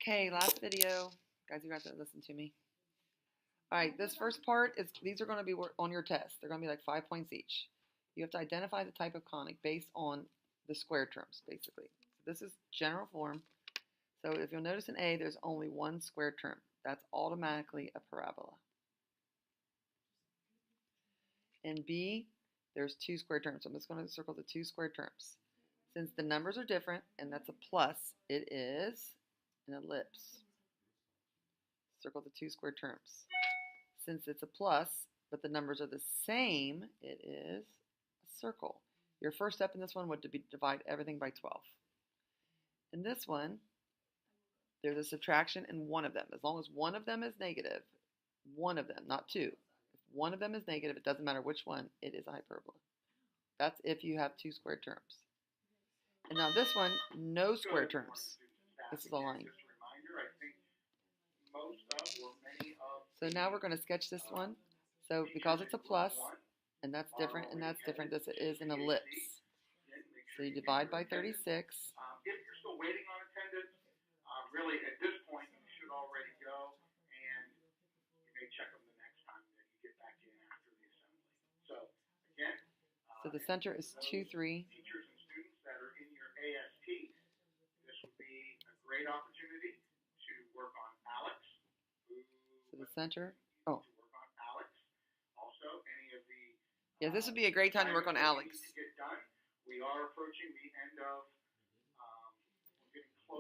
Okay, last video. Guys, you have to listen to me. All right, this first part is, these are going to be on your test. They're going to be like 5 points each. You have to identify the type of conic based on the square terms, basically. So this is general form. So if you'll notice in A, there's only one square term. That's automatically a parabola. In B, there's 2 square terms. So I'm just going to circle the 2 square terms. Since the numbers are different, and that's a plus, it is an ellipse. Circle the 2 square terms. Since it's a plus, but the numbers are the same, it is a circle. Your first step in this one would be divide everything by 12. In this one, there's a subtraction in one of them. As long as one of them is negative, one of them, not two. If one of them is negative, it doesn't matter which one, it is a hyperbola. That's if you have 2 square terms. And now this one, no square terms. This is a line. So now we're going to sketch this one. So because it's a plus, and that's different, this is an ellipse. So you divide by 36. If you're still waiting on attendance, really at this point you should already go, and you may check them the next time that you get back in after the assembly. So again, so the center is 2, 3. Teachers and students that are in your AST, this would be a great opportunity to work on Alex. So the center, oh. Also, any of the yeah, this would be a great time to work on Alex. We are approaching the end of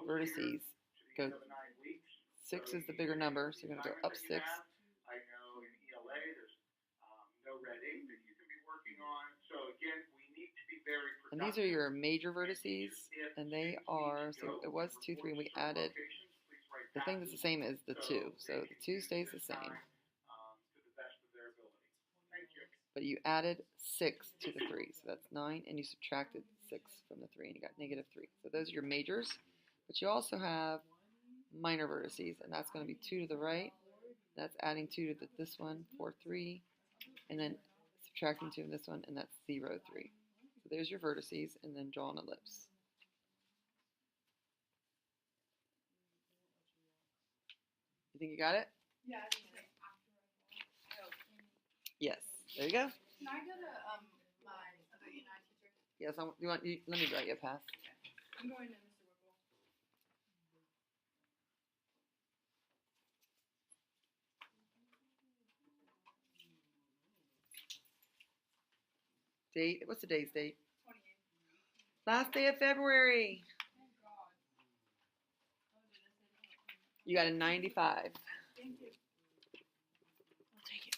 vertices. Go 6 is the bigger number, so you're going to go up 6. I know in ELA there's no red ink that you can be working on. So again, we need to be very productive. And these are your major vertices, and they are, so it was 2, 3, and we added, the thing that's the same is the 2. So the 2 stays the same. But you added 6 to the 3, so that's 9, and you subtracted 6 from the 3, and you got negative 3. So those are your majors, but you also have minor vertices, and that's going to be 2 to the right. That's adding 2 to this one, 4, 3, and then subtracting 2 to this one, and that's 0, 3. So there's your vertices, and then draw an ellipse. You think you got it? Yeah. Yes. There you go. Can I go to my other E&I teacher? Yes. Let me write you a pass. I'm going to Mr. Whipple. Date. What's today's date? 28th. Last day of February. Thank God. You got a 95. Thank you. I'll take it.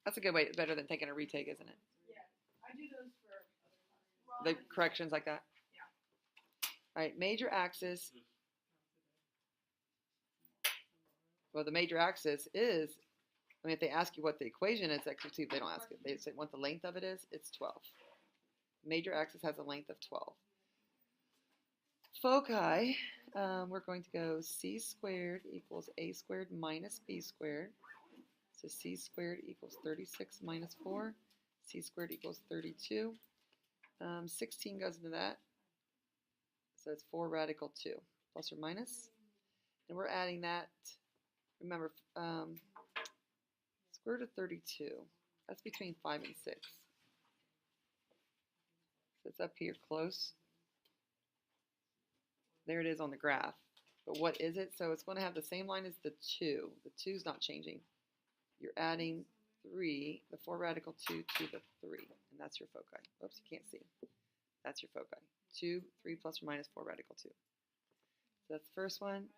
That's a good way, better than taking a retake, isn't it? Yeah, I do those for other classes. The corrections like that? Yeah. All right, major axis. Well, the major axis is, I mean, if they ask you what the equation is, actually, they don't ask it. They say what the length of it is, it's 12. Major axis has a length of 12. Foci, we're going to go c squared equals a squared minus b squared. So c squared equals 36 minus 4. C squared equals 32. 16 goes into that. So it's 4 radical 2, plus or minus. And we're adding that, remember, square root of 32. That's between 5 and 6. So it's up here close. There it is on the graph. But what is it? So it's going to have the same line as the 2. The 2 is not changing. You're adding 3, the 4 radical 2 to the 3. And that's your foci. Oops, you can't see. That's your foci. 2, 3 plus or minus 4 radical 2. So that's the first one.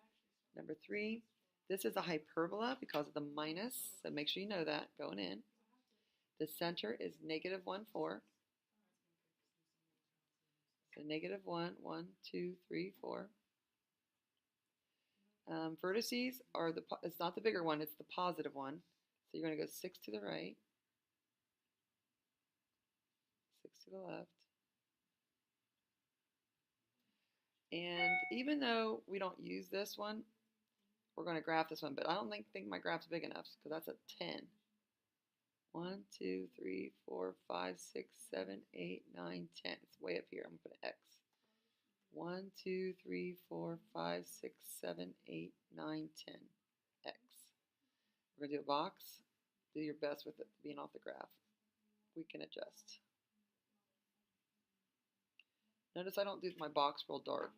Number 3. This is a hyperbola because of the minus. So make sure you know that going in. The center is negative 1, 4. So negative 1, 1, 2, 3, 4. Vertices are it's not the bigger one, it's the positive one. So you're going to go 6 to the right, 6 to the left. And even though we don't use this one, we're going to graph this one, but I don't think my graph's big enough because that's a 10. 1, 2, 3, 4, 5, 6, 7, 8, 9, 10. It's way up here. I'm going to put an X. 1, 2, 3, 4, 5, 6, 7, 8, 9, 10. X. We're going to do a box. Do your best with it being off the graph. We can adjust. Notice I don't do my box real dark.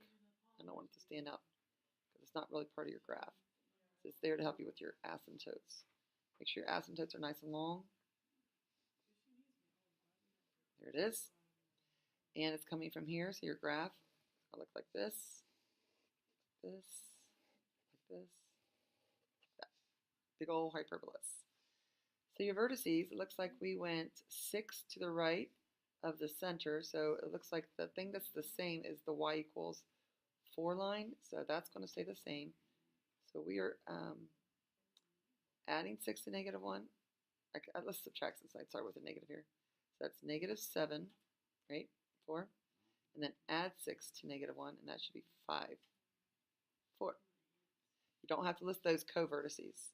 I don't want it to stand out because it's not really part of your graph. It's there to help you with your asymptotes. Make sure your asymptotes are nice and long. There it is. And it's coming from here, so your graph will look like this, like this, that. Big old hyperbolus. So your vertices, it looks like we went 6 to the right of the center, so it looks like the thing that's the same is the y equals 4 line, so that's going to stay the same. So we are adding 6 to negative 1. Let's subtract since I start with a negative here. So that's negative 7, right? 4. And then add 6 to negative 1, and that should be 5. 4. You don't have to list those co-vertices.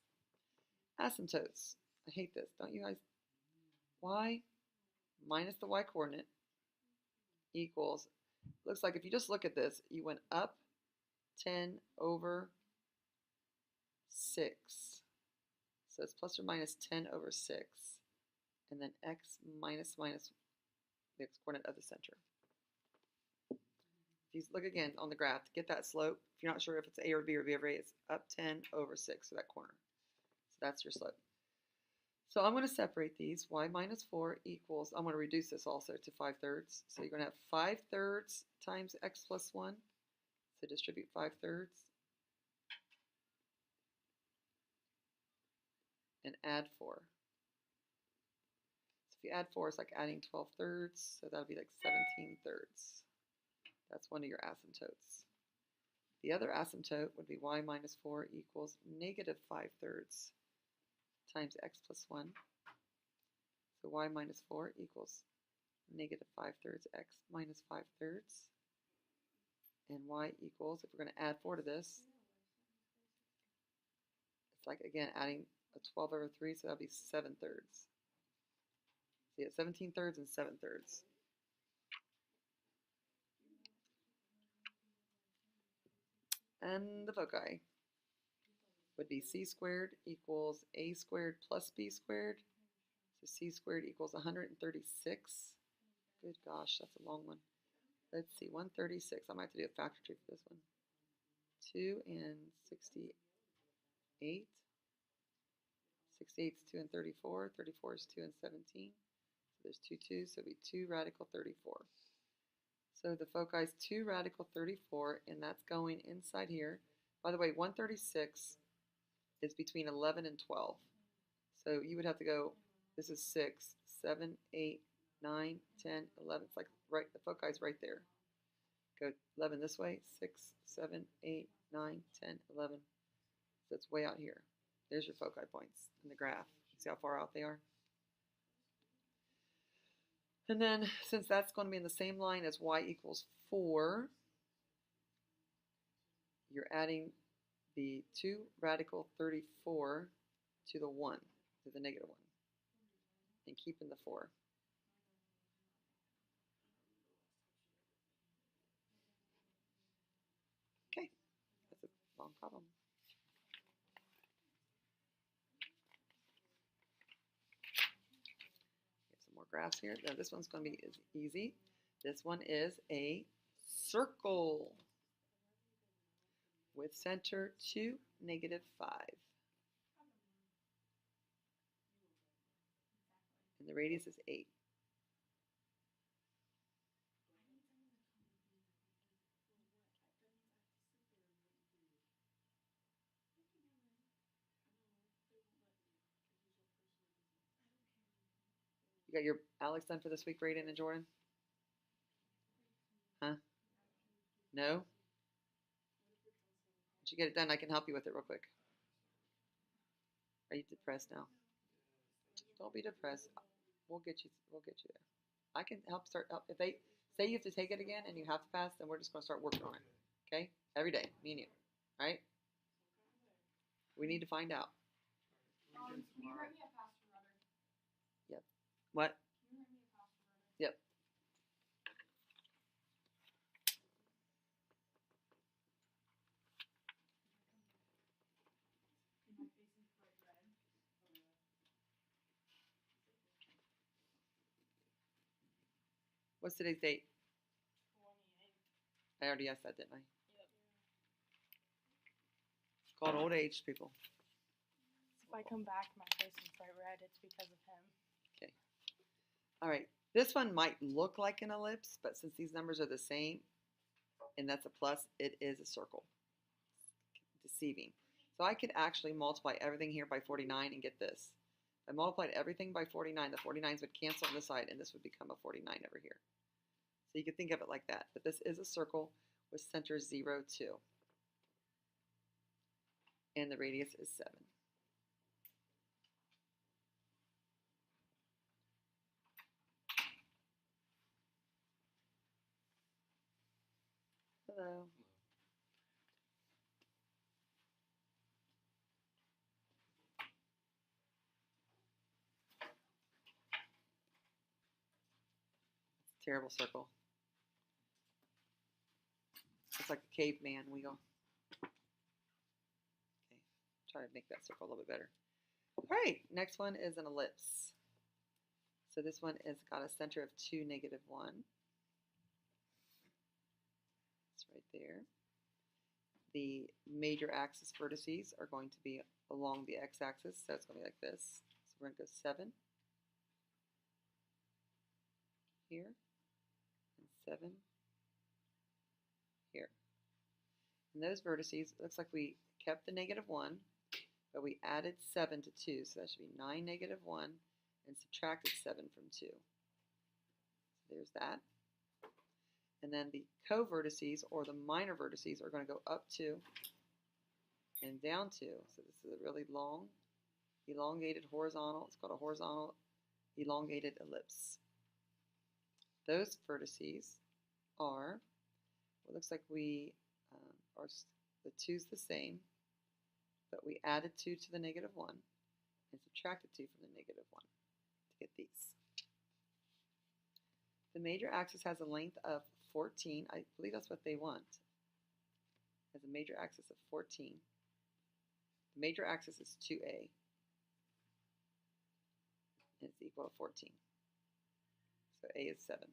Asymptotes. I hate this. Don't you guys? Y minus the y coordinate equals, looks like if you just look at this, you went up 10 over 6. So it's plus or minus 10 over 6. And then x minus the x coordinate of the center. If you look again on the graph to get that slope, if you're not sure if it's a or b or b over a, it's up 10 over 6, so that corner. So that's your slope. So I'm going to separate these. Y minus 4 equals, I'm going to reduce this also to 5/3. So you're going to have 5/3 times x plus 1. So distribute 5/3. And add 4. So if you add 4, it's like adding 12/3. So that would be like 17/3. That's one of your asymptotes. The other asymptote would be y minus 4 equals negative 5/3 times x plus 1. So y minus 4 equals negative 5/3 x minus 5/3. And y equals, if we're going to add 4 to this, it's like, again, adding a 12 over 3, so that would be 7/3. So you get 17/3 and 7/3. And the foci would be c squared equals a squared plus b squared. So c squared equals 136. Good gosh, that's a long one. Let's see, 136. I might have to do a factor tree for this one. 2 and 68. 68 is 2 and 34. 34 is 2 and 17. So there's 2 2s, so it'll be 2 radical 34. So the foci is 2 radical 34, and that's going inside here. By the way, 136 is between 11 and 12. So you would have to go, this is 6, 7, 8, 9, 10, 11. It's like right, the foci is right there. Go 11 this way, 6, 7, 8, 9, 10, 11. So it's way out here. There's your foci points in the graph. See how far out they are? And then, since that's going to be in the same line as y equals 4, you're adding the 2 radical 34 to the 1, to the negative 1, and keeping the 4. Okay, that's a long problem. More graphs here. Now this one's going to be easy. This one is a circle with center 2, negative 5. And the radius is 8. You got your Alex done for this week, Brayden and Jordan? Huh? No? Once you get it done, I can help you with it real quick. Are you depressed now? Don't be depressed. We'll get you there. I can help start up. If they say you have to take it again and you have to pass, then we're just going to start working on it. Okay? Every day, me and you. All right? We need to find out. Can you write me a password rudder? Yep. What? Can you write me a password rudder? Yep. What's today's date? 28. I already asked that, didn't I? Yep. It's called old age, people. If I come back, my face is bright red. It's because of him. All right, this one might look like an ellipse, but since these numbers are the same, and that's a plus, it is a circle. Deceiving. So I could actually multiply everything here by 49 and get this. If I multiplied everything by 49, the 49s would cancel on this side, and this would become a 49 over here. So you could think of it like that. But this is a circle with center 0, 2. And the radius is 7. Hello. Terrible circle. It's like the caveman wheel. Okay, try to make that circle a little bit better. All right, next one is an ellipse. So this one has got a center of 2, -1. It's right there. The major axis vertices are going to be along the x-axis, so it's going to be like this. So we're going to go 7 here, and 7 here. And those vertices, it looks like we kept the -1, but we added 7 to 2, so that should be 9, -1, and subtracted 7 from 2. So there's that. And then the co-vertices, or the minor vertices, are going to go up 2 and down 2. So this is a really long, elongated horizontal. It's called a horizontal elongated ellipse. Those vertices are, it looks like we the 2's the same, but we added 2 to the -1 and subtracted 2 from the -1 to get these. The major axis has a length of 14. I believe that's what they want. Has a major axis of 14. The major axis is 2a. And it's equal to 14. So a is 7.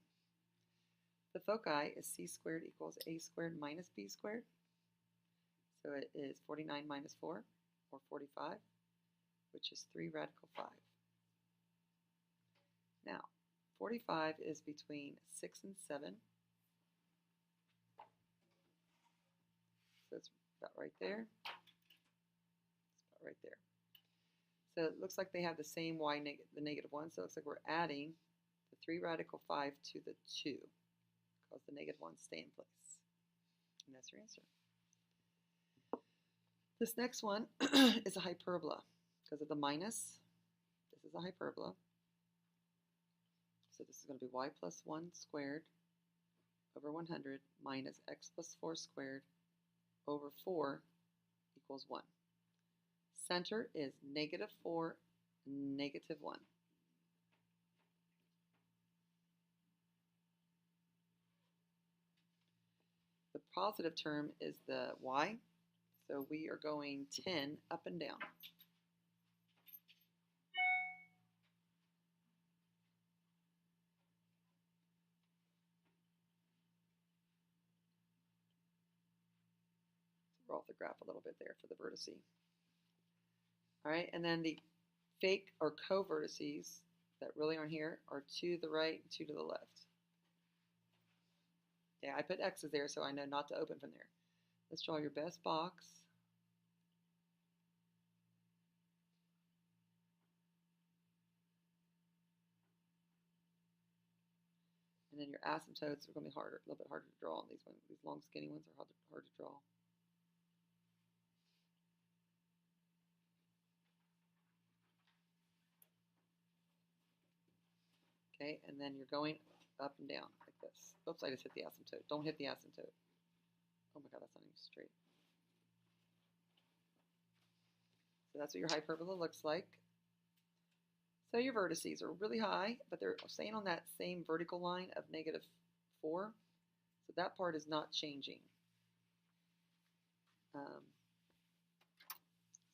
The foci is c squared equals a squared minus b squared. So it is 49 minus 4, or 45, which is 3 radical 5. Now, 45 is between 6 and 7. So it's about right there. It's about right there. So it looks like they have the same the -1, so it looks like we're adding the 3 radical 5 to the 2, because the -1s stay in place. And that's your answer. This next one is a hyperbola. Because of the minus, this is a hyperbola. So this is going to be y plus 1 squared over 100 minus x plus 4 squared over 4 equals 1. Center is -4, -1. The positive term is the y, so we are going 10 up and down. Roll off the graph a little bit there for the vertice. All right, and then the fake or co-vertices that really aren't here are 2 to the right and 2 to the left. Yeah, I put X's there so I know not to open from there. Let's draw your best box. And then your asymptotes are going to be harder, a little bit harder to draw on these ones. These long, skinny ones are hard to draw. Okay, and then you're going up and down like this. Oops, I just hit the asymptote. Don't hit the asymptote. Oh my God, that's not even straight. So that's what your hyperbola looks like. So your vertices are really high, but they're staying on that same vertical line of -4. So that part is not changing.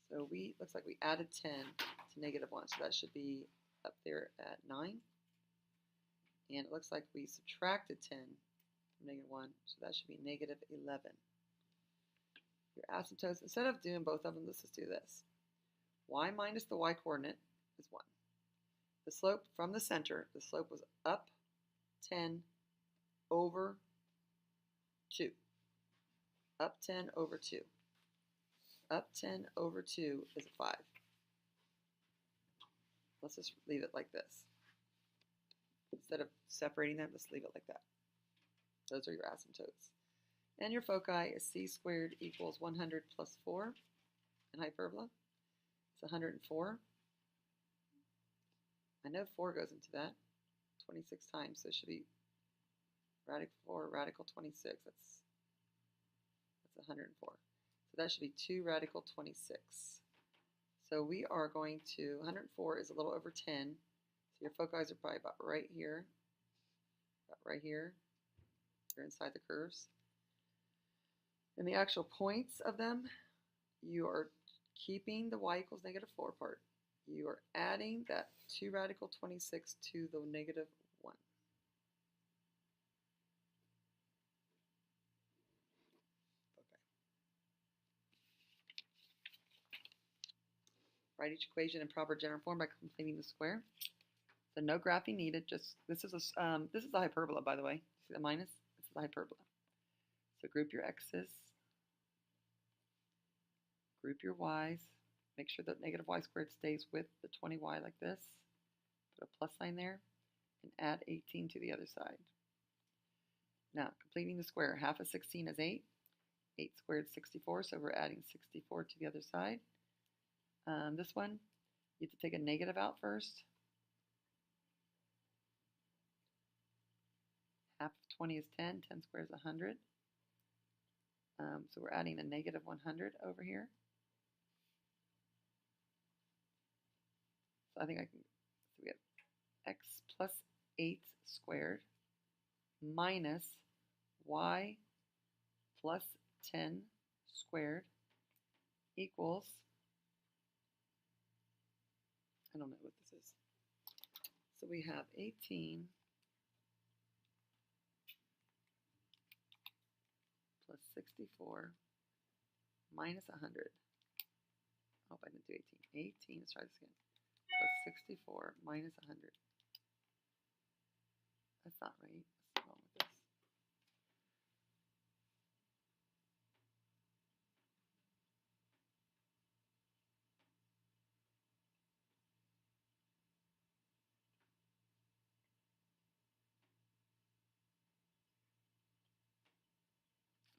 So looks like we added 10 to -1, so that should be up there at 9. And it looks like we subtracted 10 from negative 1, so that should be negative 11. Your asymptotes, instead of doing both of them, let's just do this. Y minus the y coordinate is 1. The slope from the center, the slope was up 10 over 2. Up 10 over 2. Up 10 over 2 is a 5. Let's just leave it like this. Instead of separating them, let's leave it like that. Those are your asymptotes. And your foci is c squared equals 100 plus 4 in hyperbola. It's 104. I know 4 goes into that 26 times, so it should be radical 4, radical 26. That's 104. So that should be 2 radical 26. So we are going to, 104 is a little over 10. So your foci are probably about right here. About right here. They're inside the curves. And the actual points of them, you are keeping the y equals negative 4 part. You are adding that 2 radical 26 to the negative 1. Okay. Write each equation in proper general form by completing the square. So no graphing needed. Just this is a hyperbola, by the way. See the minus? This is a hyperbola. So group your x's, group your y's. Make sure that negative y squared stays with the 20y like this. Put a plus sign there, and add 18 to the other side. Now, completing the square. Half of 16 is 8. 8 squared is 64, so we're adding 64 to the other side. This one, you have to take a negative out first. Half of 20 is 10. 10 squared is 100. So we're adding a negative 100 over here. So I think I can, so we have x plus 8 squared minus y plus 10 squared equals, I don't know what this is. So we have 18 plus 64 minus 100. I hope I didn't do 18. 18, let's try this again. Plus 64 minus 100. That's not right. What's wrong with this?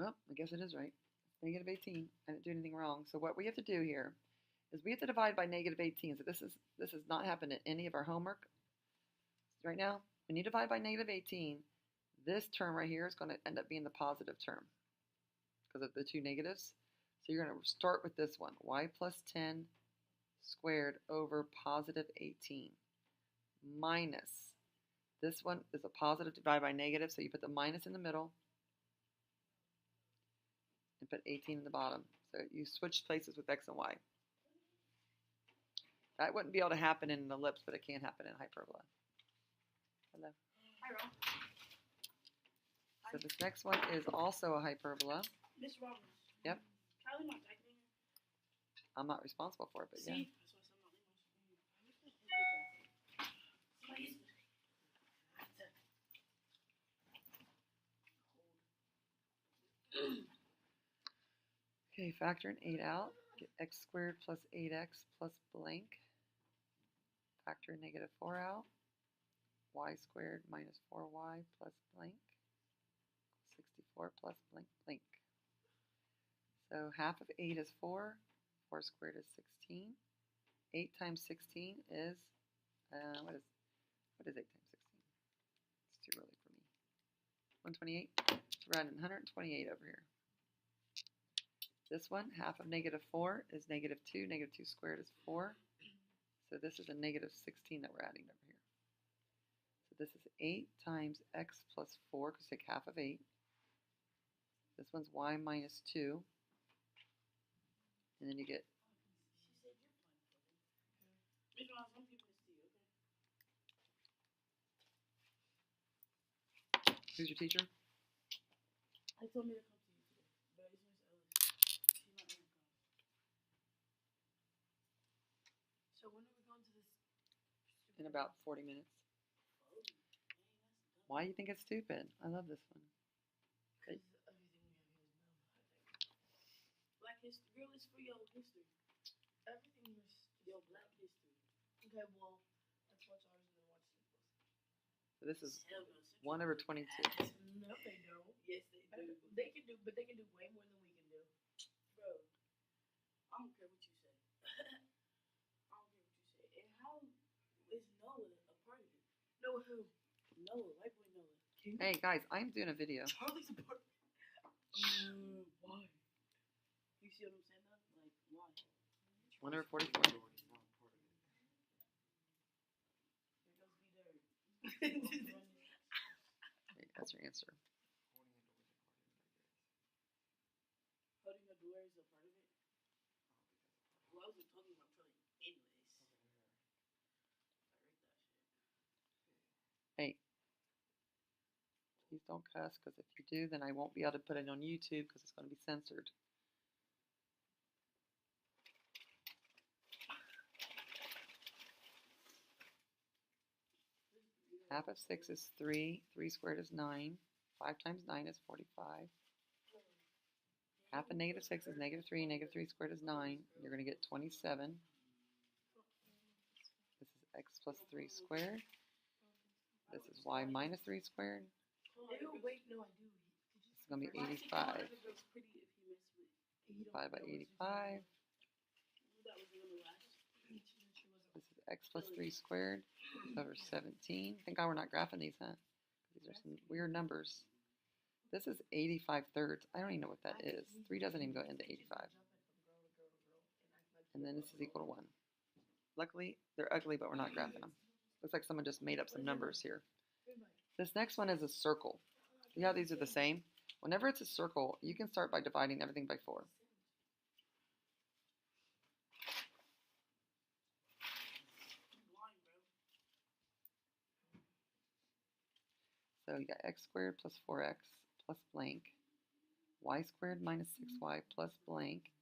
Oh, I guess it is right. Negative 18. I didn't do anything wrong. So what we have to do here is we have to divide by negative 18. So this has not happened in any of our homework right now. When you divide by negative 18, this term right here is going to end up being the positive term because of the two negatives. So you're going to start with this one, y plus 10 squared over positive 18 minus, this one is a positive divided by negative, so you put the minus in the middle and put 18 in the bottom. So you switch places with x and y. That wouldn't be able to happen in an ellipse, but it can happen in hyperbola. Hello. Hi, Ron. So this next one is also a hyperbola. Miss Robbins. Yep. Can I leave my jacket in here? I'm not responsible for it, but yeah. See? Somebody's- Okay, factor an 8 out. Get x squared plus 8x plus blank. Factor negative 4 out. Y squared minus 4y plus blank. 64 plus blank blank. So half of 8 is 4. 4 squared is 16. 8 times 16 is, what is 8 times 16? It's too early for me. 128? So we're adding 128 over here. This one, half of negative 4 is negative 2. Negative 2 squared is 4. So this is a negative 16 that we're adding over here. So this is 8 times x plus 4, because take half of 8. This one's y minus 2. And then you get, Miss Robbins, I'm giving this to you, okay? Who's your teacher? I told me to come to you today, but it's Miss Ellis. She's not gonna come. So when are we going to this? In about 40 minutes. Oh, dang, that's dumb. Why do you think it's stupid? I love this one. Because everything we have here is dumb, I think. Black history. Girl, it's for your history. Everything here is your black history. Okay, well, let's watch ours and then watch Central's. So this is Hell no, 1 over 22. No, they don't. Yes, they do. They can do, but they can do way more than we can do. Bro, I don't care what you say. I don't care what you say. And how is Noah a part of it? Noah who? Noah, white boy Noah. Can you? Hey guys, I'm doing a video. Charlie's a part of it. Why? You see what I'm saying though? Like, why? 1 over 44. There goes B Dirt. Wait, that's your answer. Holding a door is a part of it? Well, I wasn't talking about Charlie anyways. I read that shit. Hey, please don't cuss, because if you do, then I won't be able to put it on YouTube because it's going to be censored. Half of 6 is 3. 3 squared is 9. 5 times 9 is 45. Half of negative 6 is negative 3. Negative 3 squared is 9. You're going to get 27. This is x plus 3 squared. This is y minus 3 squared. Ew, wait, no, I do. This is going to be 85. Divided by 85. This is x plus 3 squared over 17. Thank God we're not graphing these, huh? These are some weird numbers. This is 85 thirds. I don't even know what that is. 3 doesn't even go into 85. And then this is equal to 1. Luckily, they're ugly, but we're not graphing them. Looks like someone just made up some numbers here. This next one is a circle. See how these are the same? Whenever it's a circle, you can start by dividing everything by 4. So you got x squared plus 4x plus blank, y squared minus 6y plus blank,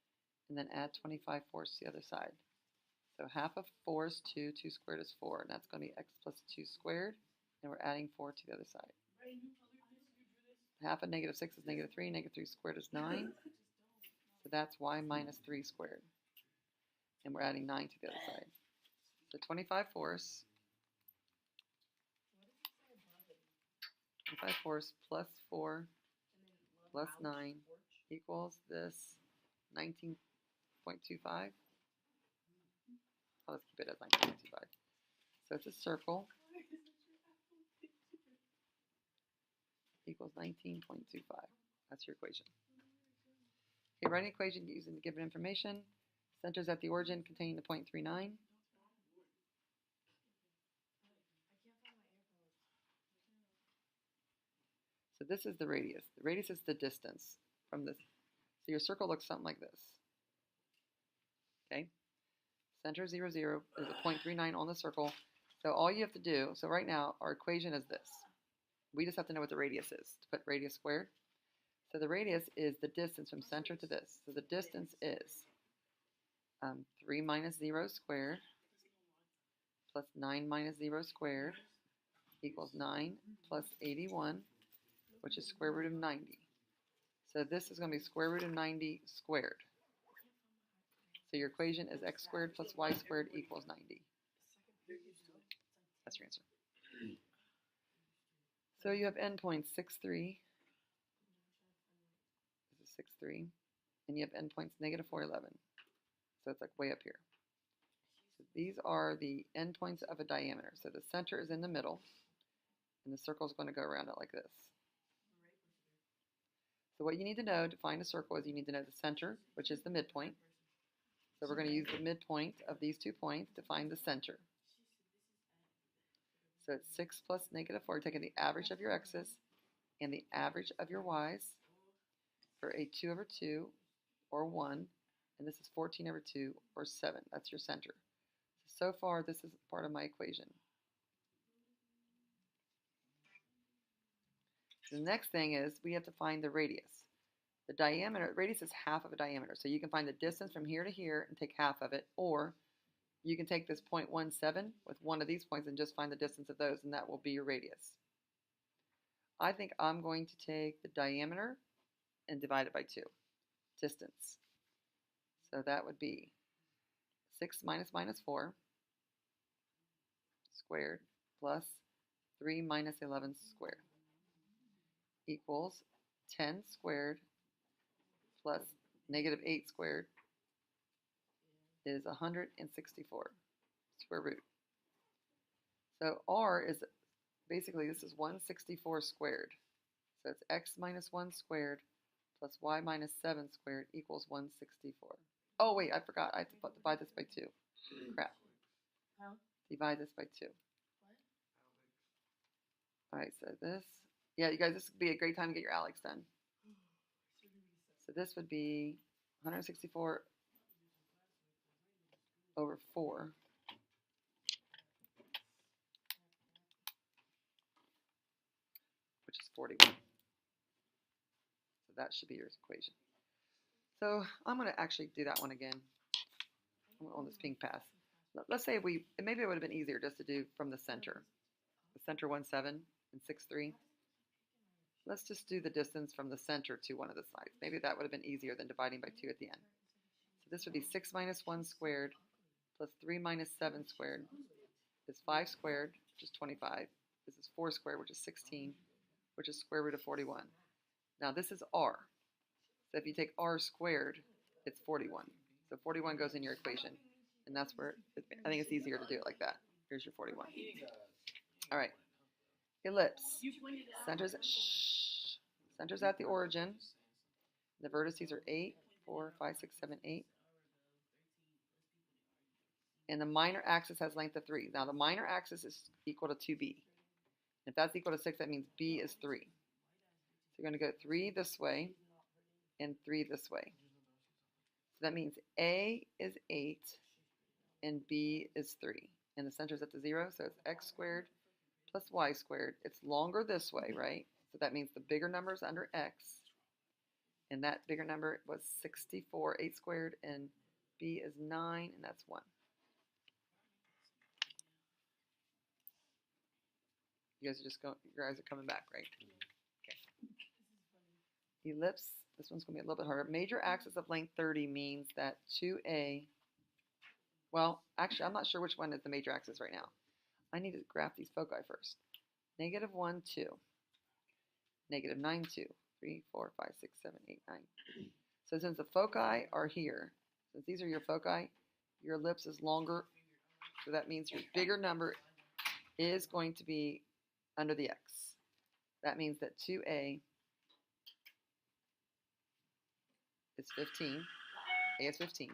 and then add 25 fourths to the other side. So half of 4 is 2, 2 squared is 4, and that's going to be x plus 2 squared, and we're adding 4 to the other side. Half of negative 6 is negative 3, negative 3 squared is 9, so that's y minus 3 squared, and we're adding 9 to the other side. So 25 fourths. 25 fourths plus 4 plus 9 equals this 19.25. Oh, let's keep it as 19.25. So it's a circle. Equals 19.25. That's your equation. Okay, write an equation using the given information. Centers at the origin containing the point 39. So this is the radius. The radius is the distance from this. So your circle looks something like this. Okay? Center 0, 0. There's a point 39 on the circle. So all you have to do, so right now our equation is this. We just have to know what the radius is to put radius squared. So the radius is the distance from center to this. So the distance is 3 minus 0 squared plus 9 minus 0 squared equals 9 plus 81, which is square root of 90. So this is going to be square root of 90 squared. So your equation is x squared plus y squared equals 90. That's your answer. So you have endpoints 6, 3. This is 6, 3. And you have endpoints negative 4, 11. So it's like way up here. So these are the endpoints of a diameter. So the center is in the middle, and the circle is going to go around it like this. So what you need to know to find a circle is you need to know the center, which is the midpoint. So we're going to use the midpoint of these 2 points to find the center. So it's 6 plus negative 4, taking the average of your x's and the average of your y's for a 2 over 2 or 1, and this is 14 over 2 or 7. That's your center. So far, this is part of my equation. The next thing is we have to find the radius. The diameter, radius is half of a diameter. So you can find the distance from here to here and take half of it, or you can take this 0.17 with one of these points and just find the distance of those, and that will be your radius. I think I'm going to take the diameter and divide it by 2, distance. So that would be 6 minus 4 squared plus 3 minus 11 squared equals 10 squared plus negative 8 squared is 164 square root. So r is basically, this is 164 squared. So it's x minus 1 squared plus y minus 7 squared equals 164. Oh wait, I forgot. I have to divide this by 2. Crap. Huh? Divide this by 2. What? Alright, so this, yeah, you guys, this would be a great time to get your Alex done. So this would be 164 over 4. Which is 41. So that should be your equation. So I'm going to actually do that one again. I'm on this pink path. Let's say maybe it would have been easier just to do from the center. The center 1, 7 and 6, 3. Let's just do the distance from the center to one of the sides. Maybe that would have been easier than dividing by 2 at the end. So this would be 6 minus 1 squared plus 3 minus 7 squared is 5 squared, which is 25. This is 4 squared, which is 16, which is square root of 41. Now this is r. So if you take r squared, it's 41. So 41 goes in your equation. And that's where, I think it's easier to do it like that. Here's your 41. All right. Ellipse. Centers at the origin. The vertices are 8, 4, 5, 6, 7, 8. And the minor axis has length of 3. Now the minor axis is equal to 2b. If that's equal to 6, that means b is 3. So you're going to go 3 this way and 3 this way. So that means a is 8 and b is 3. And the center is at the 0, so it's x squared plus y squared. It's longer this way, right? So that means the bigger number is under x. And that bigger number was 64, 8 squared, and b is 9, and that's 1. You guys are just going, your eyes are coming back, right? Okay. Ellipse, this one's going to be a little bit harder. Major axis of length 30 means that 2a, well, actually, I'm not sure which one is the major axis right now. I need to graph these foci first. Negative 1, 2. Negative 9, 2. 3, 4, 5, 6, 7, 8, 9. So since the foci are here, since these are your foci, your ellipse is longer. So that means your bigger number is going to be under the x. That means that 2a is 15. A is 15.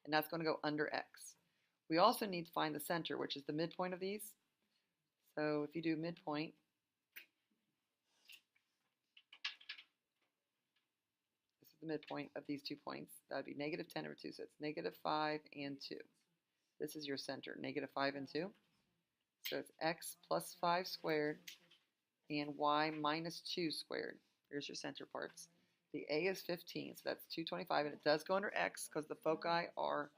And that's going to go under x. We also need to find the center, which is the midpoint of these. So if you do midpoint, this is the midpoint of these 2 points. That would be negative 10 over 2. So it's negative 5 and 2. This is your center, negative 5 and 2. So it's x plus 5 squared and y minus 2 squared. Here's your center parts. The a is 15, so that's 225, and it does go under x because the foci are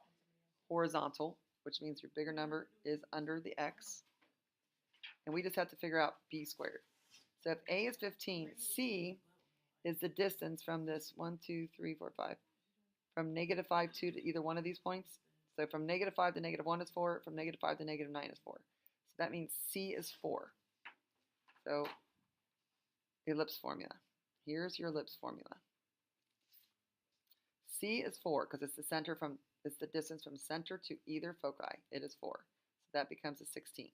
horizontal, which means your bigger number is under the x. And we just have to figure out b squared. So if a is 15, c is the distance from this 1, 2, 3, 4, 5, from negative 5, 2 to either one of these points. So from negative 5 to negative 1 is 4, from negative 5 to negative 9 is 4. So that means c is 4. So ellipse formula. Here's your ellipse formula. C is 4 because it's the distance from center to either foci. It is 4. So that becomes a 16.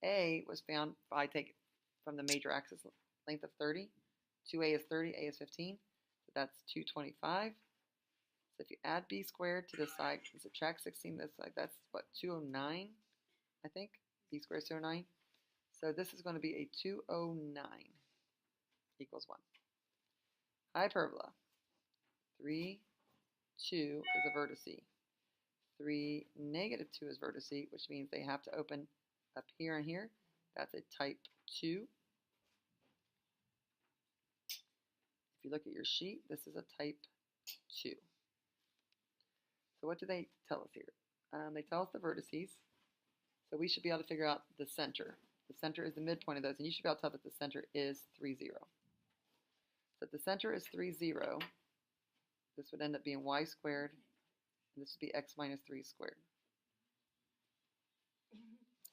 A was found by taking from the major axis length of 30. 2a is 30, a is 15. So that's 225. So if you add b squared to this side and subtract 16 this side, that's what, 209, I think. B squared is 209. So this is going to be a 209 equals 1. Hyperbola. 3, 2 is a vertice. 3, negative 2 is vertice, which means they have to open up here and here. That's a type 2. you look at your sheet, this is a type 2. So what do they tell us here? They tell us the vertices. So we should be able to figure out the center. The center is the midpoint of those, and you should be able to tell that the center is 3, 0. So if the center is 3, 0, this would end up being y squared, and this would be x minus 3 squared.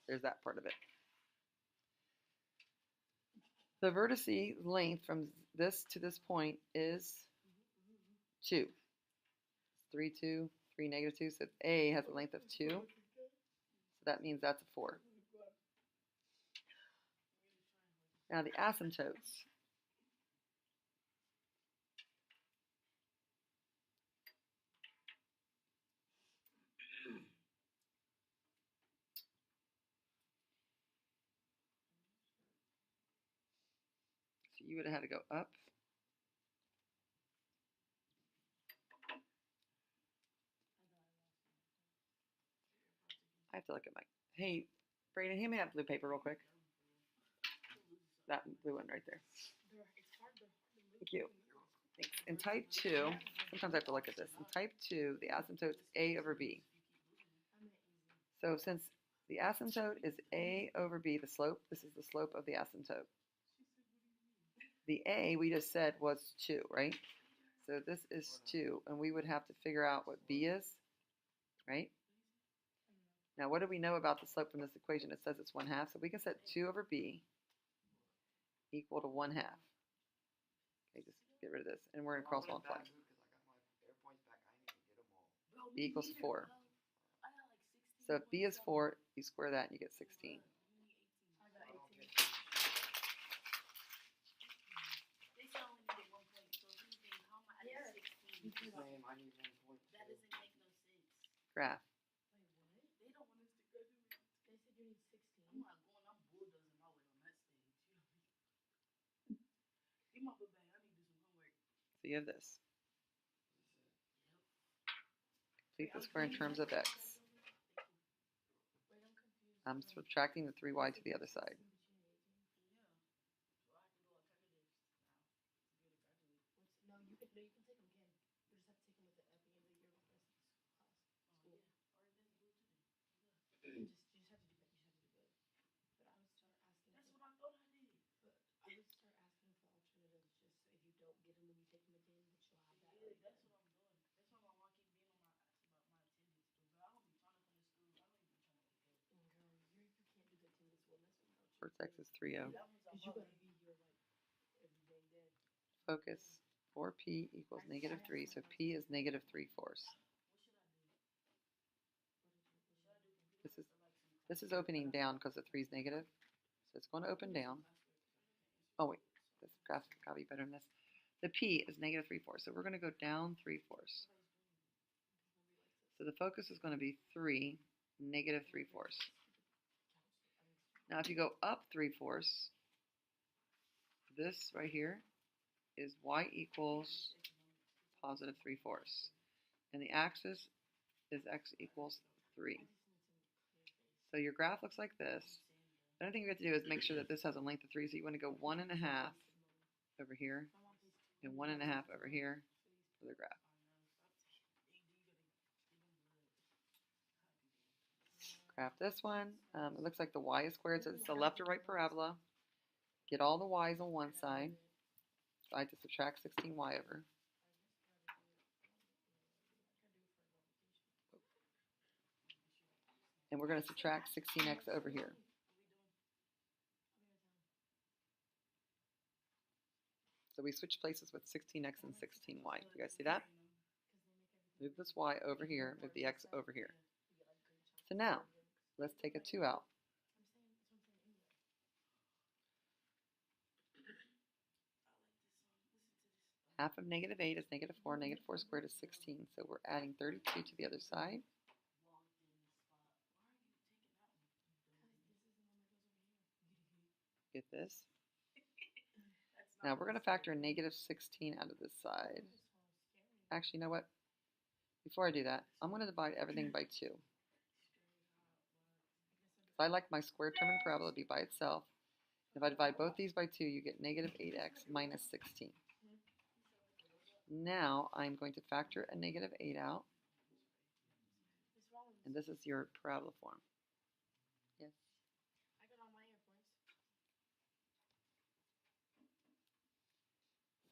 There's that part of it. The vertice length from this to this point is 2. 3, 2, 3, negative 2. So A has a length of 2. So that means that's a 4. Now the asymptotes. So you would have had to go up. I have to look at my, hey, Brayden, hand me that blue paper real quick. That blue one right there. Thank you. Thanks. In type 2, sometimes I have to look at this. In type 2, the asymptote is A over B. So since the asymptote is A over B, the slope, this is the slope of the asymptote. The A we just said was 2, right? So this is 2, and we would have to figure out what B is, right? Now what do we know about the slope from this equation? It says it's 1/2, so we can set 2 over B equal to 1/2. Okay, just get rid of this, and we're going to cross multiply. B equals 4. So if B is 4, you square that and you get 16. Graph. So you have this. Complete the square in terms of x. I'm subtracting the 3y to the other side. Vertex is 3, 0. Focus. 4p equals negative 3, so p is negative 3/4. This is opening down because the 3 is negative, so it's going to open down. Oh wait, this graph got to be better than this. The p is negative 3/4, so we're going to go down 3/4. So the focus is going to be 3, negative 3/4. Now if you go up 3/4, this right here is y equals positive 3/4. And the axis is x equals 3. So your graph looks like this. The only thing you have to do is make sure that this has a length of 3. So you want to go 1.5 over here and 1.5 over here for the graph. Graph this one. It looks like the y is squared, so it's a left or right parabola. Get all the y's on one side. So I have to subtract 16y over. And we're going to subtract 16x over here. So we switch places with 16x and 16y. You guys see that? Move this y over here, move the x over here. So now, let's take a 2 out. Half of negative 8 is negative 4. Negative 4 squared is 16. So we're adding 32 to the other side. Get this. Now we're going to factor a negative 16 out of this side. Actually, you know what? Before I do that, I'm going to divide everything by 2. I like my square term in parabola to be by itself. If I divide both these by 2, you get negative 8x minus 16. Now I'm going to factor a negative 8 out, What's wrong with and this? this is your parabola form. Yes. I got all my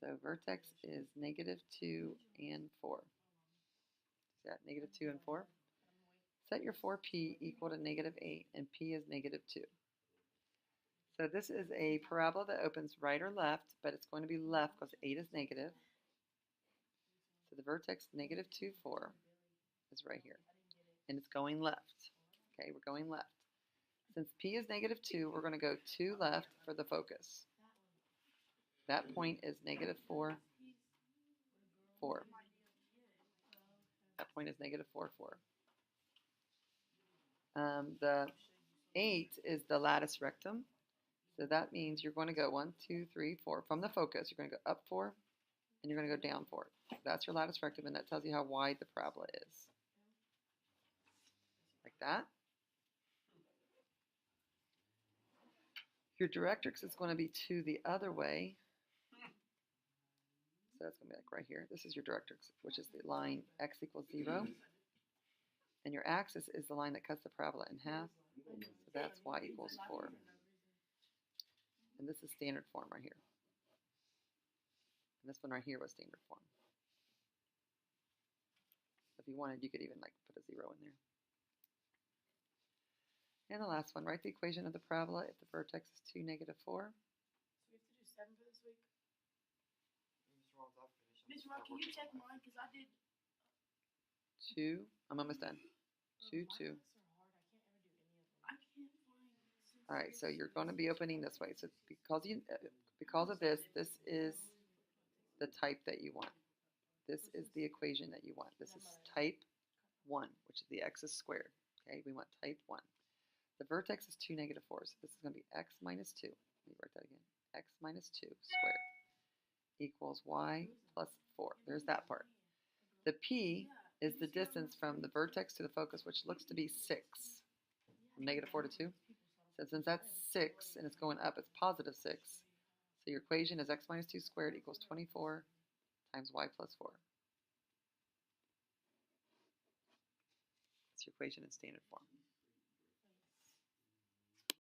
airpoints. So vertex is negative 2 and 4. Is that negative 2 and 4? Set your 4p equal to negative 8, and p is negative 2. So this is a parabola that opens right or left, but it's going to be left because 8 is negative. So the vertex negative 2, 4 is right here. And it's going left. Okay, we're going left. Since p is negative 2, we're going to go 2 left for the focus. That point is negative 4, 4. That point is negative 4, 4. The 8 is the latus rectum. So that means you're going to go 1, 2, 3, 4. From the focus, you're going to go up 4, and you're going to go down 4. That's your latus rectum, and that tells you how wide the parabola is. Like that. Your directrix is going to be to the other way. So that's going to be like right here. This is your directrix, which is the line x equals 0. And your axis is the line that cuts the parabola in half. So that's y equals 4. And this is standard form right here. And this one right here was standard form. If you wanted, you could even like put a 0 in there. And the last one, write the equation of the parabola if the vertex is 2, negative 4. So we have to do 7 for this week? Miss Rock, can you check mine? Because I did. 2, I'm almost done. 2, 2. I can't find. All right, so you're going to be opening this way. So because of this, this is the type that you want. This is the equation that you want. This is type 1, which is the x is squared. Okay, we want type 1. The vertex is 2, negative 4, so this is going to be x minus 2. Let me write that again. X minus 2 squared equals y plus 4. There's that part. The p is the distance from the vertex to the focus, which looks to be 6. From negative 4 to 2. So since that's 6 and it's going up, it's positive 6. So your equation is x minus 2 squared equals 24 times y plus 4. That's your equation in standard form.